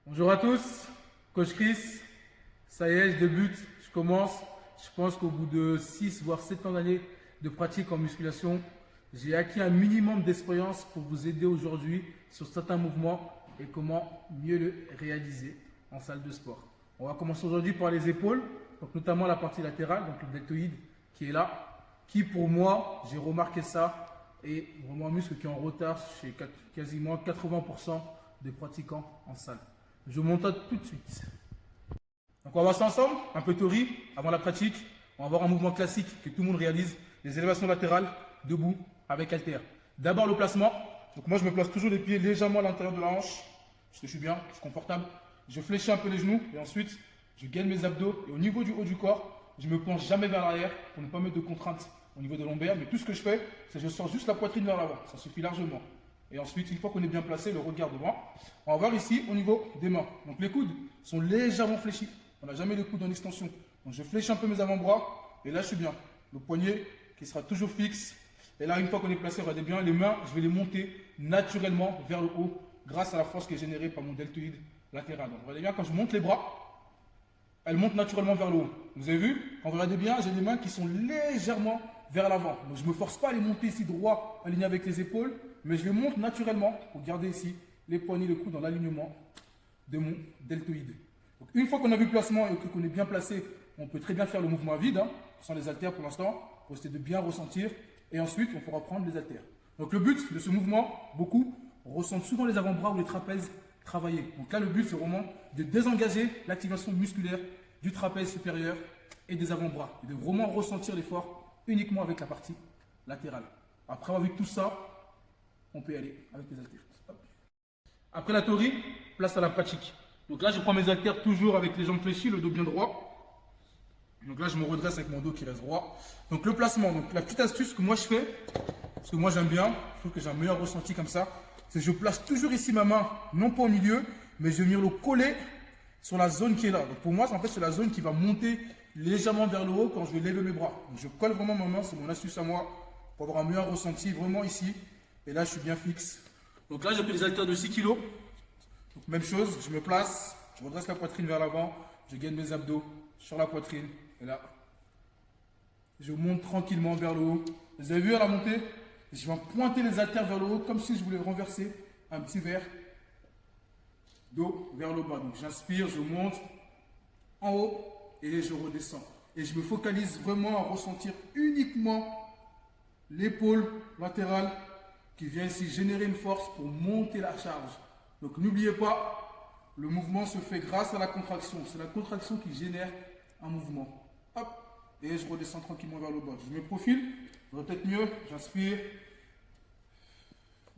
Bonjour à tous, Coach Chris. Ça y est, je débute, je commence. Je pense qu'au bout de 6 voire 7 ans d'années de pratique en musculation, j'ai acquis un minimum d'expérience pour vous aider aujourd'hui sur certains mouvements et comment mieux le réaliser en salle de sport. On va commencer aujourd'hui par les épaules, donc notamment la partie latérale, donc le deltoïde qui est là, qui pour moi, j'ai remarqué ça, est vraiment un muscle qui est en retard chez quasiment 80% des pratiquants en salle. Je monte tout de suite. Donc on va voir ça ensemble, un peu théorie avant la pratique. On va voir un mouvement classique que tout le monde réalise, les élévations latérales, debout, avec haltère. D'abord le placement. Donc moi je me place toujours les pieds légèrement à l'intérieur de la hanche, parce que je suis bien, je suis confortable. Je fléchis un peu les genoux et ensuite je gaine mes abdos. Et au niveau du haut du corps, je me penche jamais vers l'arrière pour ne pas mettre de contraintes au niveau des lombaires. Mais tout ce que je fais, c'est que je sors juste la poitrine vers l'avant. Ça suffit largement. Et ensuite, une fois qu'on est bien placé, le regard devant, on va voir ici au niveau des mains. Donc les coudes sont légèrement fléchis. On n'a jamais les coudes en extension. Donc je fléchis un peu mes avant-bras et là je suis bien. Le poignet qui sera toujours fixe. Et là, une fois qu'on est placé, regardez bien, les mains, je vais les monter naturellement vers le haut grâce à la force qui est générée par mon deltoïde latéral. Donc regardez bien, quand je monte les bras, elles montent naturellement vers le haut. Vous avez vu? Quand vous regardez bien, j'ai les mains qui sont légèrement vers l'avant. Donc je ne me force pas à les monter ici droit, aligné avec les épaules, mais je les monte naturellement pour garder ici les poignets, le cou dans l'alignement de mon deltoïde. Donc une fois qu'on a vu le placement et qu'on est bien placé, on peut très bien faire le mouvement à vide, sans les haltères pour l'instant, pour essayer de bien ressentir. Et ensuite, on pourra prendre les haltères. Donc le but de ce mouvement, beaucoup ressentent souvent les avant-bras ou les trapèzes travailler. Donc là, le but, c'est vraiment de désengager l'activation musculaire du trapèze supérieur et des avant-bras. Et de vraiment ressentir l'effort uniquement avec la partie latérale. Après avoir vu tout ça, on peut y aller avec les haltères. Après la théorie, place à la pratique. Donc là, je prends mes haltères toujours avec les jambes fléchies, le dos bien droit. Donc là, je me redresse avec mon dos qui reste droit. Donc le placement, donc la petite astuce que moi je fais, parce que moi j'aime bien, je trouve que j'ai un meilleur ressenti comme ça, c'est que je place toujours ici ma main, non pas au milieu, mais je vais venir le coller sur la zone qui est là. Donc pour moi, en fait, c'est la zone qui va monter légèrement vers le haut quand je vais lever mes bras. Donc je colle vraiment ma main, c'est mon astuce à moi, pour avoir un meilleur ressenti vraiment ici. Et là, je suis bien fixe. Donc là, j'ai pris les haltères de 6 kg. Donc même chose, je me place, je redresse la poitrine vers l'avant, je gaine mes abdos sur la poitrine. Et là, je monte tranquillement vers le haut. Vous avez vu à la montée? Je vais pointer les haltères vers le haut comme si je voulais renverser un petit verre d'eau vers le bas. Donc j'inspire, je monte en haut et je redescends. Et je me focalise vraiment à ressentir uniquement l'épaule latérale qui vient ici générer une force pour monter la charge. Donc n'oubliez pas, le mouvement se fait grâce à la contraction. C'est la contraction qui génère un mouvement. Hop, et je redescends tranquillement vers le bas. Je me profile, peut-être mieux, j'inspire,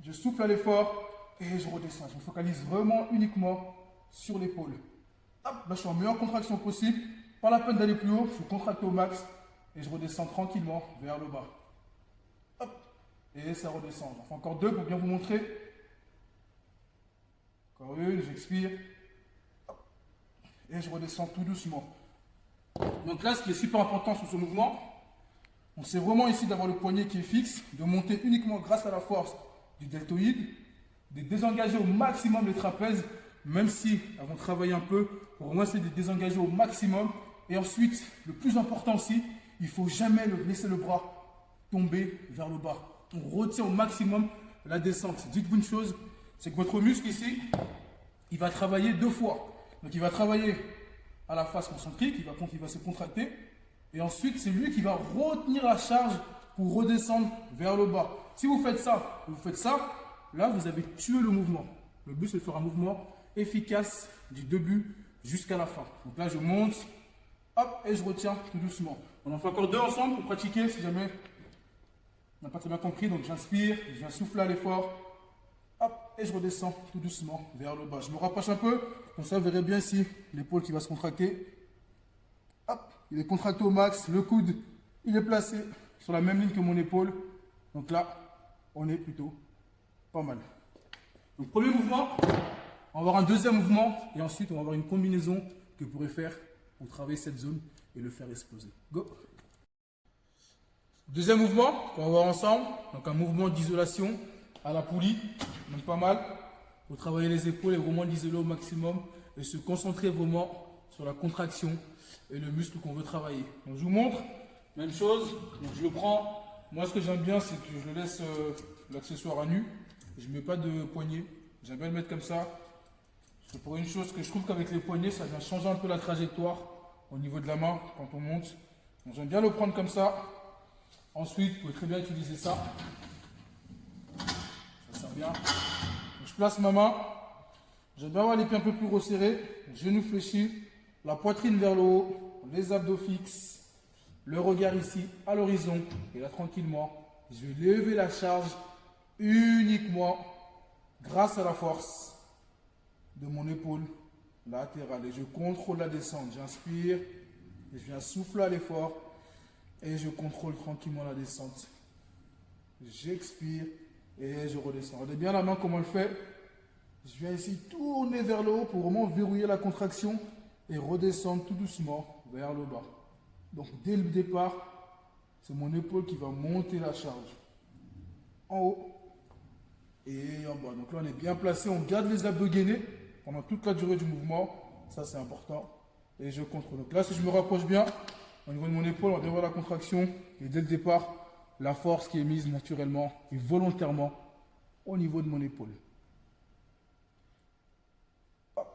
je souffle à l'effort et je redescends. Je me focalise vraiment uniquement sur l'épaule. Hop, là je suis en meilleure contraction possible. Pas la peine d'aller plus haut, je suis contracté au max et je redescends tranquillement vers le bas. Hop, et ça redescend. J'en fais encore deux pour bien vous montrer. Encore une, j'expire. Et je redescends tout doucement. Donc là, ce qui est super important sur ce mouvement, c'est vraiment ici d'avoir le poignet qui est fixe, de monter uniquement grâce à la force du deltoïde, de désengager au maximum les trapèzes, même si elles vont travailler un peu, pour moi c'est de désengager au maximum. Et ensuite, le plus important aussi, il ne faut jamais laisser le bras tomber vers le bas. On retient au maximum la descente. Dites-vous une chose, c'est que votre muscle ici, il va travailler deux fois. Donc il va travailler à la face concentrique, il va se contracter. Et ensuite, c'est lui qui va retenir la charge pour redescendre vers le bas. Si vous faites ça, là, vous avez tué le mouvement. Le but, c'est de faire un mouvement efficace du début jusqu'à la fin. Donc là, je monte, hop, et je retiens tout doucement. On en fait encore deux ensemble pour pratiquer, si jamais on n'a pas très bien compris. Donc j'inspire, je viens souffler à l'effort. Hop, et je redescends tout doucement vers le bas. Je me rapproche un peu, comme ça vous verrez bien ici l'épaule qui va se contracter. Hop, il est contracté au max, le coude, il est placé sur la même ligne que mon épaule. Donc là, on est plutôt pas mal. Donc premier mouvement, on va avoir un deuxième mouvement et ensuite on va avoir une combinaison que vous pourrez faire pour travailler cette zone et le faire exploser. Go! Deuxième mouvement qu'on va voir ensemble, donc un mouvement d'isolation à la poulie, donc pas mal. pour travailler les épaules et vraiment l'isoler au maximum et se concentrer vraiment sur la contraction et le muscle qu'on veut travailler. Donc je vous montre, même chose, donc je le prends. Moi ce que j'aime bien c'est que je laisse l'accessoire à nu, je ne mets pas de poignet, j'aime bien le mettre comme ça. C'est pour une chose que je trouve qu'avec les poignets ça vient changer un peu la trajectoire au niveau de la main quand on monte. Donc j'aime bien le prendre comme ça. Ensuite vous pouvez très bien utiliser ça. Ça sert bien. Donc, je place ma main, j'aime bien avoir les pieds un peu plus resserrés, genoux fléchis, la poitrine vers le haut, les abdos fixes, le regard ici à l'horizon. Et là tranquillement, je vais lever la charge uniquement grâce à la force de mon épaule latérale. Et je contrôle la descente. J'inspire et je viens souffler à l'effort et je contrôle tranquillement la descente. J'expire et je redescends. Regardez bien la main comment elle fait. Je viens ici tourner vers le haut pour vraiment verrouiller la contraction et redescendre tout doucement vers le bas. Donc dès le départ, c'est mon épaule qui va monter la charge. En haut et en bas. Donc là on est bien placé, on garde les abdos gainés pendant toute la durée du mouvement. Ça c'est important. Et je contrôle. Donc là si je me rapproche bien au niveau de mon épaule, on va voir la contraction. Et dès le départ, la force qui est mise naturellement et volontairement au niveau de mon épaule.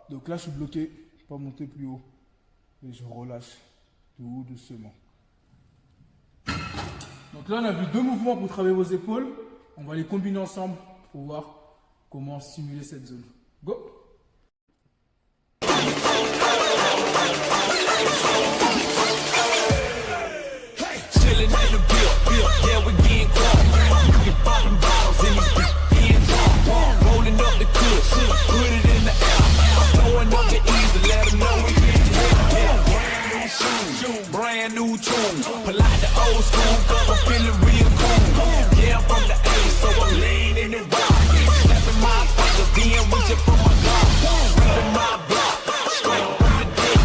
Donc là je suis bloqué, je ne peux pas monter plus haut. Et je relâche tout doucement. Donc là on a vu deux mouvements pour travailler vos épaules. On va les combiner ensemble pour voir comment stimuler cette zone. Go! Brand new tune, pull out the old school, cause I'm feeling real cool. Yeah, I'm from the A, so I'm leaning and rocking. Snapping my fingers, then reaching for my block. Ripping my block, straight from the dead.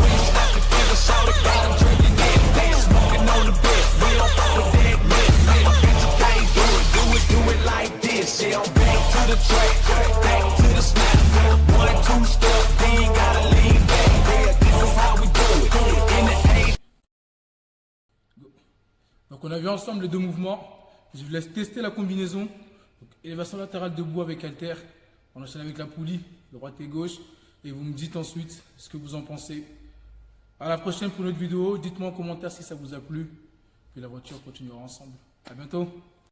Reach out the figure, shout it, got them drinking it. They smoking on the bed, we don't fuck with that mess. I bet you can't do it like this. Yeah, I'm back to the track, back to the snap. 1, 2 step, then gotta lean back. Yeah, this is how we do it. In the A. Donc on a vu ensemble les deux mouvements. Je vous laisse tester la combinaison. Donc, élévation latérale debout avec haltère. On enchaîne avec la poulie, droite et gauche. Et vous me dites ensuite ce que vous en pensez. À la prochaine pour une autre vidéo. Dites-moi en commentaire si ça vous a plu. Puis la voiture continuera ensemble. À bientôt.